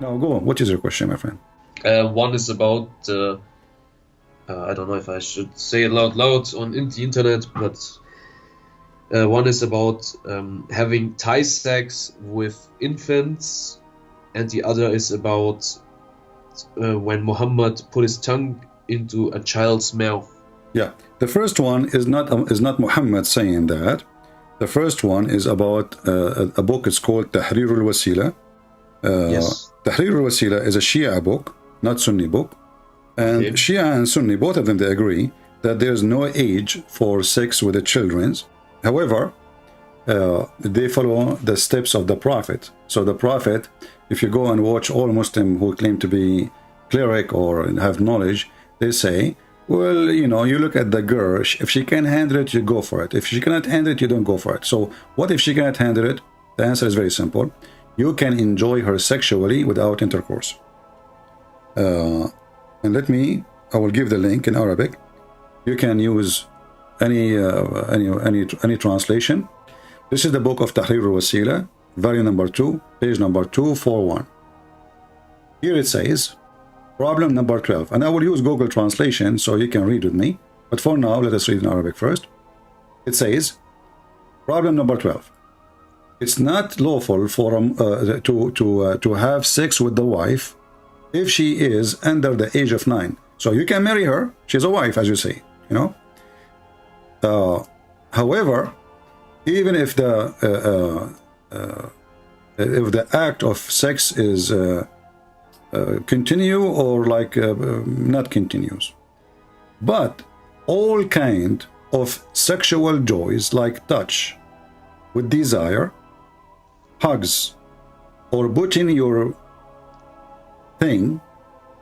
Now go on. What is your question, my friend? One is about, I don't know if I should say it loud on the internet, but one is about having tie sex with infants, and the other is about when Muhammad put his tongue into a child's mouth. Yeah, the first one is not Muhammad saying that. The first one is about a book. It's called Tahrir al-Wasila. Yes. Tahrir al-Wasila is a Shia book, not Sunni book. And okay. Shia and Sunni, both of them, they agree that there's no age for sex with the children. However, they follow the steps of the Prophet. So the Prophet, if you go and watch all Muslims who claim to be cleric or have knowledge, they say, well, you know, you look at the girl, if she can handle it, you go for it. If she cannot handle it, you don't go for it. So what if she cannot handle it? The answer is very simple. You can enjoy her sexually without intercourse. And I will give the link in Arabic. You can use any translation. This is the book of Tahrir al-Wasila, volume number 2, page number 241. Here it says, problem number 12. And I will use Google translation so you can read with me. But for now, let us read in Arabic first. It says, problem number 12. It's not lawful for to have sex with the wife if she is under the age of 9. So you can marry her. She's a wife, as you say, you know. However, even if the act of sex is continue or like not continues, but all kind of sexual joys like touch with desire, hugs, or putting your thing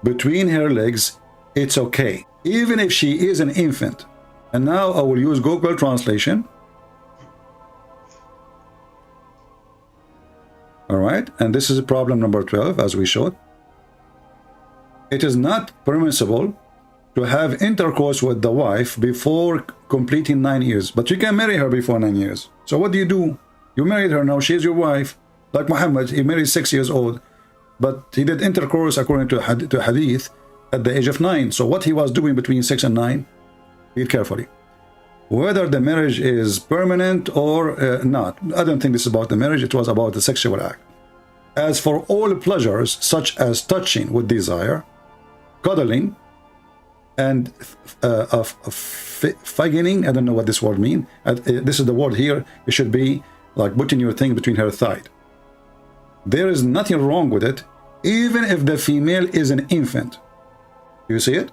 between her legs, it's okay, even if she is an infant. And now I will use Google translation. All right, and this is problem number 12, as we showed. It is not permissible to have intercourse with the wife before completing 9 years, but you can marry her before 9 years. So what do? You married her, now she's your wife. Like Muhammad, he married 6 years old, but he did intercourse according to hadith at the age of 9. So what he was doing between 6 and 9, read carefully. Whether the marriage is permanent or not, I don't think this is about the marriage, it was about the sexual act. As for all pleasures, such as touching with desire, cuddling, and faggining, I don't know what this word means. This is the word here. It should be like putting your thing between her thigh. There is nothing wrong with it, even if the female is an infant. You see it?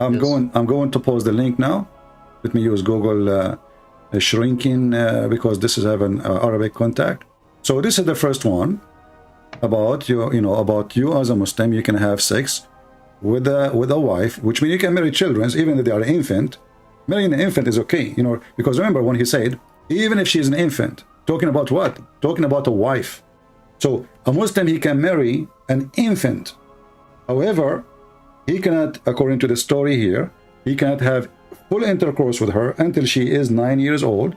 I'm going to post the link now. Let me use Google shrinking because this is having Arabic contact. So this is the first one about about you as a Muslim. You can have sex with a wife, which means you can marry children even if they are an infant. Marrying an infant is okay, because remember when he said even if she is an infant, talking about what? Talking about a wife. So a Muslim, he can marry an infant. However, he cannot, according to the story here, he cannot have full intercourse with her until she is 9 years old.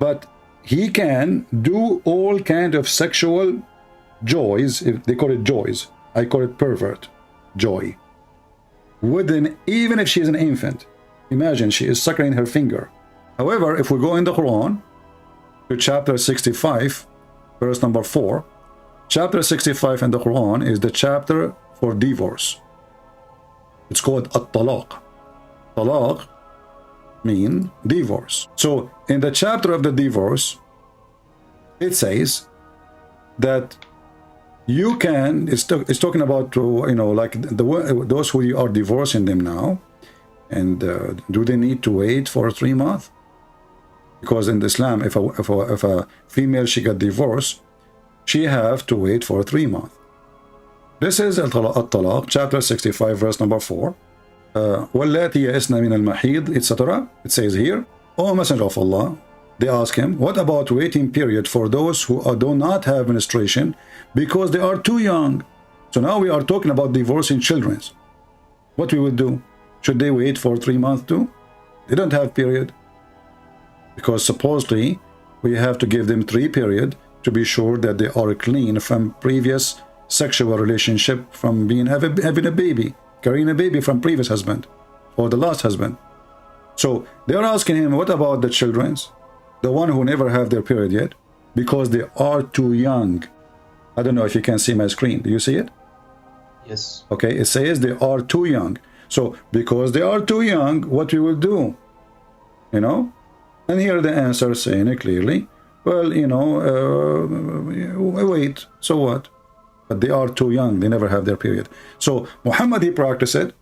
But he can do all kind of sexual joys, if they call it joys. I call it pervert joy. Even if she is an infant. Imagine she is suckling her finger. However, if we go in the Quran to chapter 65, verse number 4, chapter 65 in the Quran is the chapter for divorce. It's called at-talaq. Talaq mean divorce. So in the chapter of the divorce, it says that you can, it's talking about, like those who are divorcing them now, and do they need to wait for 3 months? Because in Islam, if a female, she got divorced, she have to wait for 3 months. This is At-Talaq, chapter 65, verse number 4. وَاللَّاتِي يَئِسْنَ مِنَ الْمَحِيضِ, etc. It says here, O Messenger of Allah, they ask him, what about waiting period for those who do not have menstruation because they are too young? So now we are talking about divorcing children. What we would do? Should they wait for 3 months too? They don't have period. Because supposedly we have to give them 3 periods to be sure that they are clean from previous sexual relationship, from being having a baby, carrying a baby from previous husband or the last husband. So they're asking him, what about the children's, the one who never have their period yet, because they are too young. I don't know if you can see my screen. Do you see it? Yes. Okay, it says they are too young. So because they are too young, what we will do, you know? And here the answer saying it clearly, well, you know, wait, so what? But they are too young, they never have their period. So Muhammad, he practiced it,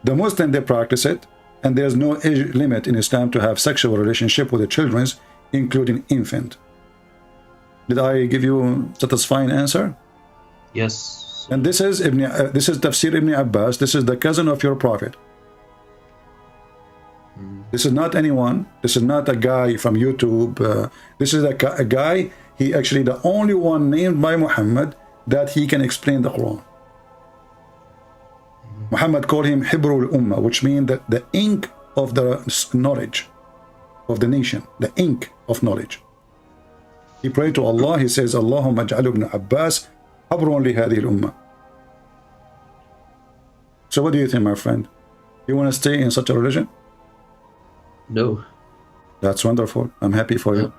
the Muslim, they practice it, and there's no age limit in Islam to have sexual relationship with the children, including infant. Did I give you a satisfying answer? Yes. And this is Tafsir Ibn Abbas. This is the cousin of your prophet. This is not anyone. This is not a guy from YouTube. This is a guy. He actually the only one named by Muhammad that he can explain the Quran. Muhammad called him Hibrul Ummah, which means that the ink of the knowledge of the nation, the ink of knowledge. He prayed to Allah. He says, Allahumma ja'al ibn Abbas habrun li hadhihi al-ummah. So what do you think, my friend? You want to stay in such a religion? No. That's wonderful. I'm happy for you.